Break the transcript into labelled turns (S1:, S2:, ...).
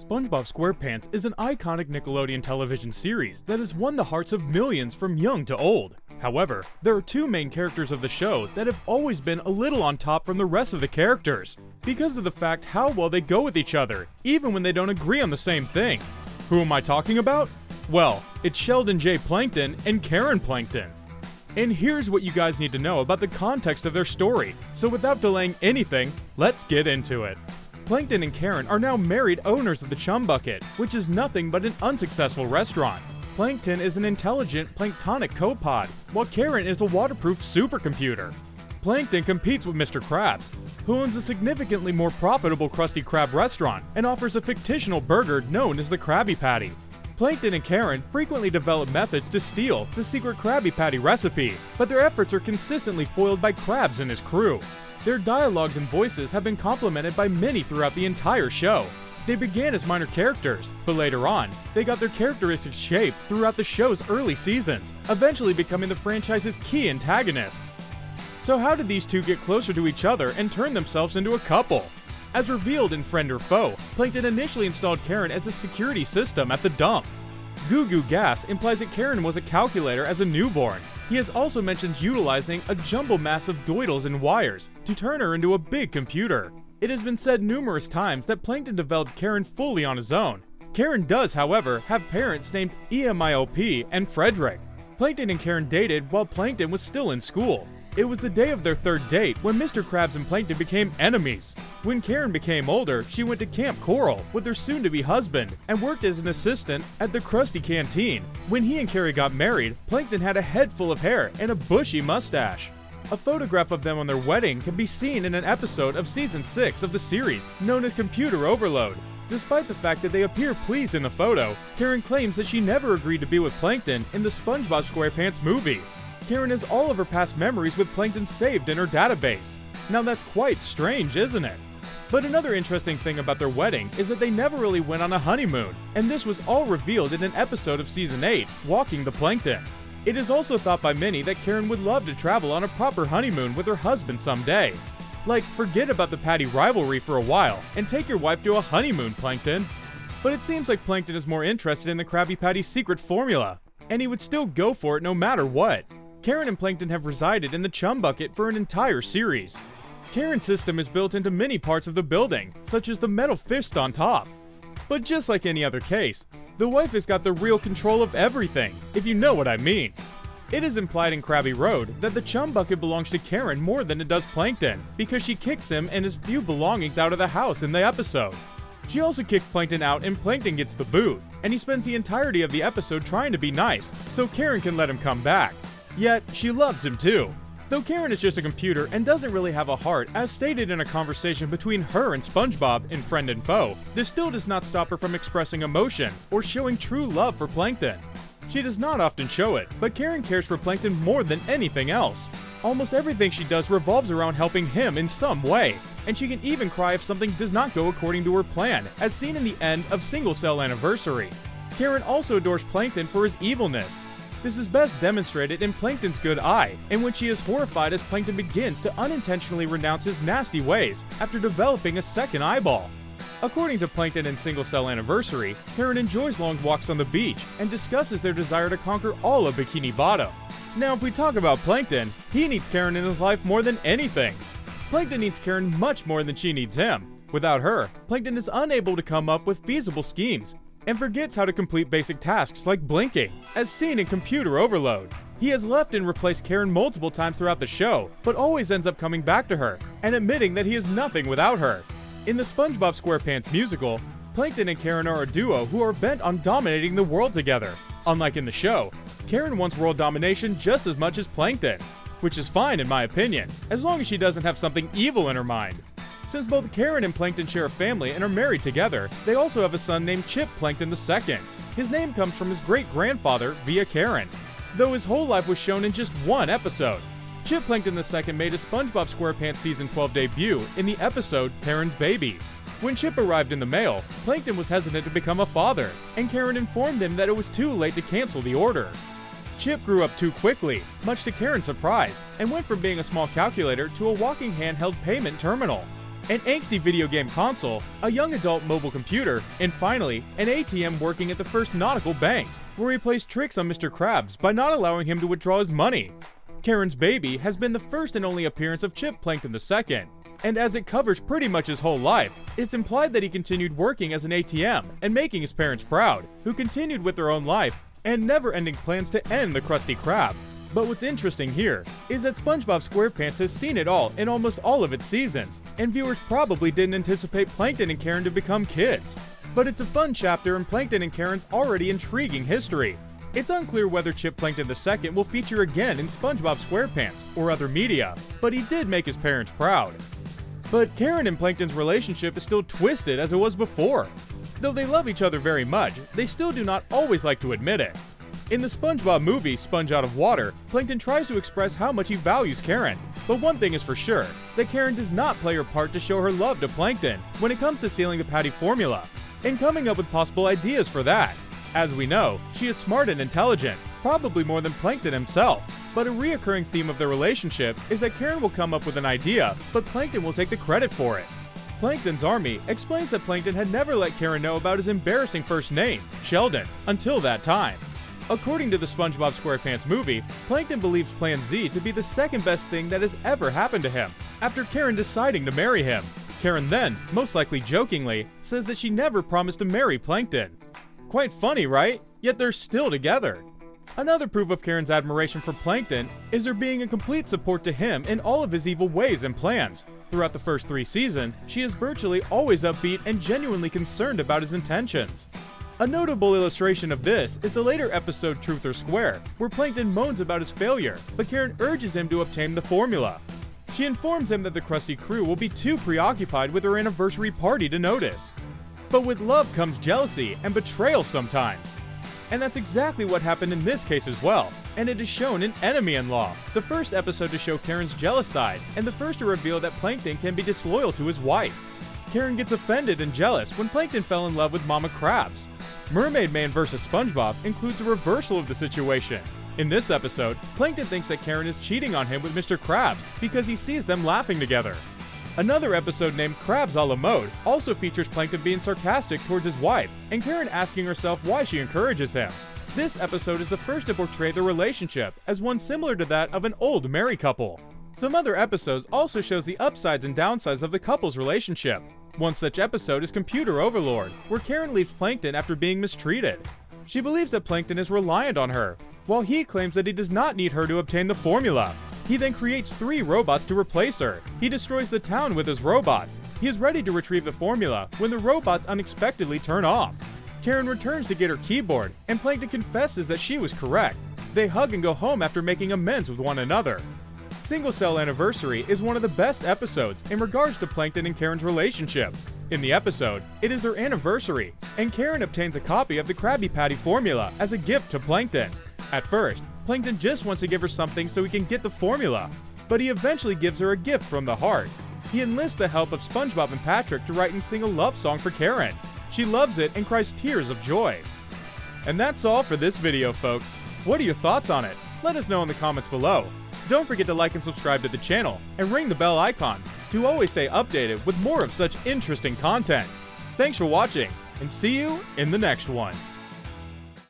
S1: SpongeBob SquarePants is an iconic Nickelodeon television series that has won the hearts of millions from young to old. However, there are two main characters of the show that have always been a little on top from the rest of the characters, because of the fact how well they go with each other, even when they don't agree on the same thing. Who am I talking about? Well, it's Sheldon J. Plankton and Karen Plankton. And here's what you guys need to know about the context of their story, so without delaying anything, let's get into it. Plankton and Karen are now married owners of the Chum Bucket, which is nothing but an unsuccessful restaurant. Plankton is an intelligent planktonic copod, while Karen is a waterproof supercomputer. Plankton competes with Mr. Krabs, who owns a significantly more profitable Krusty Krab restaurant and offers a fictional burger known as the Krabby Patty. Plankton and Karen frequently develop methods to steal the secret Krabby Patty recipe, but their efforts are consistently foiled by Krabs and his crew. Their dialogues and voices have been complimented by many throughout the entire show. They began as minor characters, but later on, they got their characteristics shaped throughout the show's early seasons, eventually becoming the franchise's key antagonists. So how did these two get closer to each other and turn themselves into a couple? As revealed in Friend or Foe, Plankton initially installed Karen as a security system at the dump. Goo Goo Gas implies that Karen was a calculator as a newborn. He has also mentioned utilizing a jumble mass of doodles and wires to turn her into a big computer. It has been said numerous times that Plankton developed Karen fully on his own. Karen does, however, have parents named Emilp and Frederick. Plankton and Karen dated while Plankton was still in school. It was the day of their third date when Mr. Krabs and Plankton became enemies. When Karen became older, she went to Camp Coral with her soon-to-be husband and worked as an assistant at the Krusty Canteen. When he and Carrie got married, Plankton had a head full of hair and a bushy mustache. A photograph of them on their wedding can be seen in an episode of Season 6 of the series, known as Computer Overload. Despite the fact that they appear pleased in the photo, Karen claims that she never agreed to be with Plankton in the SpongeBob SquarePants movie. Karen has all of her past memories with Plankton saved in her database. Now that's quite strange, isn't it? But another interesting thing about their wedding is that they never really went on a honeymoon, and this was all revealed in an episode of Season 8, Walking the Plankton. It is also thought by many that Karen would love to travel on a proper honeymoon with her husband someday. Like, forget about the Patty rivalry for a while, and take your wife to a honeymoon, Plankton. But it seems like Plankton is more interested in the Krabby Patty's secret formula, and he would still go for it no matter what. Karen and Plankton have resided in the Chum Bucket for an entire series. Karen's system is built into many parts of the building, such as the metal fist on top. But just like any other case, the wife has got the real control of everything, if you know what I mean. It is implied in Krabby Road that the Chum Bucket belongs to Karen more than it does Plankton, because she kicks him and his few belongings out of the house in the episode. She also kicks Plankton out and Plankton gets the boot, and he spends the entirety of the episode trying to be nice, so Karen can let him come back. Yet, she loves him too. Though Karen is just a computer and doesn't really have a heart, as stated in a conversation between her and SpongeBob in Friend and Foe, this still does not stop her from expressing emotion or showing true love for Plankton. She does not often show it, but Karen cares for Plankton more than anything else. Almost everything she does revolves around helping him in some way, and she can even cry if something does not go according to her plan, as seen in the end of Single Cell Anniversary. Karen also adores Plankton for his evilness. This is best demonstrated in Plankton's good eye, in which she is horrified as Plankton begins to unintentionally renounce his nasty ways after developing a second eyeball. According to Plankton in Single Cell Anniversary, Karen enjoys long walks on the beach and discusses their desire to conquer all of Bikini Bottom. Now if we talk about Plankton, he needs Karen in his life more than anything. Plankton needs Karen much more than she needs him. Without her, Plankton is unable to come up with feasible schemes, and forgets how to complete basic tasks like blinking, as seen in Computer Overload. He has left and replaced Karen multiple times throughout the show, but always ends up coming back to her, and admitting that he is nothing without her. In the SpongeBob SquarePants musical, Plankton and Karen are a duo who are bent on dominating the world together. Unlike in the show, Karen wants world domination just as much as Plankton, which is fine in my opinion, as long as she doesn't have something evil in her mind. Since both Karen and Plankton share a family and are married together, they also have a son named Chip Plankton II. His name comes from his great-grandfather via Karen, though his whole life was shown in just one episode. Chip Plankton II made his SpongeBob SquarePants Season 12 debut in the episode Karen's Baby. When Chip arrived in the mail, Plankton was hesitant to become a father, and Karen informed him that it was too late to cancel the order. Chip grew up too quickly, much to Karen's surprise, and went from being a small calculator to a walking handheld payment terminal. an angsty video game console, a young adult mobile computer, and finally, an ATM working at the First Nautical Bank, where he plays tricks on Mr. Krabs by not allowing him to withdraw his money. Karen's baby has been the first and only appearance of Chip Plankton II, and as it covers pretty much his whole life, it's implied that he continued working as an ATM and making his parents proud, who continued with their own life and never-ending plans to end the Krusty Krab. But what's interesting here is that SpongeBob SquarePants has seen it all in almost all of its seasons, and viewers probably didn't anticipate Plankton and Karen to become kids. But it's a fun chapter in Plankton and Karen's already intriguing history. It's unclear whether Chip Plankton II will feature again in SpongeBob SquarePants or other media, but he did make his parents proud. But Karen and Plankton's relationship is still twisted as it was before. Though they love each other very much, they still do not always like to admit it. In the SpongeBob movie, Sponge Out of Water, Plankton tries to express how much he values Karen. But one thing is for sure, that Karen does not play her part to show her love to Plankton when it comes to stealing the patty formula, and coming up with possible ideas for that. As we know, she is smart and intelligent, probably more than Plankton himself. But a reoccurring theme of their relationship is that Karen will come up with an idea, but Plankton will take the credit for it. Plankton's army explains that Plankton had never let Karen know about his embarrassing first name, Sheldon, until that time. According to the SpongeBob SquarePants movie, Plankton believes Plan Z to be the second best thing that has ever happened to him, after Karen deciding to marry him. Karen then, most likely jokingly, says that she never promised to marry Plankton. Quite funny, right? Yet they're still together. Another proof of Karen's admiration for Plankton is her being a complete support to him in all of his evil ways and plans. Throughout the first 3 seasons, she is virtually always upbeat and genuinely concerned about his intentions. A notable illustration of this is the later episode Truth or Square, where Plankton moans about his failure, but Karen urges him to obtain the formula. She informs him that the Krusty crew will be too preoccupied with her anniversary party to notice. But with love comes jealousy and betrayal sometimes. And that's exactly what happened in this case as well, and it is shown in Enemy-in-Law, the first episode to show Karen's jealous side, and the first to reveal that Plankton can be disloyal to his wife. Karen gets offended and jealous when Plankton fell in love with Mama Krabs. Mermaid Man vs. SpongeBob includes a reversal of the situation. In this episode, Plankton thinks that Karen is cheating on him with Mr. Krabs because he sees them laughing together. Another episode named Krabs a la Mode also features Plankton being sarcastic towards his wife, and Karen asking herself why she encourages him. This episode is the first to portray their relationship as one similar to that of an old married couple. Some other episodes also shows the upsides and downsides of the couple's relationship. One such episode is Computer Overlord, where Karen leaves Plankton after being mistreated. She believes that Plankton is reliant on her, while he claims that he does not need her to obtain the formula. He then creates 3 robots to replace her. He destroys the town with his robots. He is ready to retrieve the formula when the robots unexpectedly turn off. Karen returns to get her keyboard, and Plankton confesses that she was correct. They hug and go home after making amends with one another. Single Cell Anniversary is one of the best episodes in regards to Plankton and Karen's relationship. In the episode, it is their anniversary, and Karen obtains a copy of the Krabby Patty formula as a gift to Plankton. At first, Plankton just wants to give her something so he can get the formula, but he eventually gives her a gift from the heart. He enlists the help of SpongeBob and Patrick to write and sing a love song for Karen. She loves it and cries tears of joy. And that's all for this video, folks. What are your thoughts on it? Let us know in the comments below. Don't forget to like and subscribe to the channel, and ring the bell icon to always stay updated with more of such interesting content. Thanks for watching, and see you in the next one.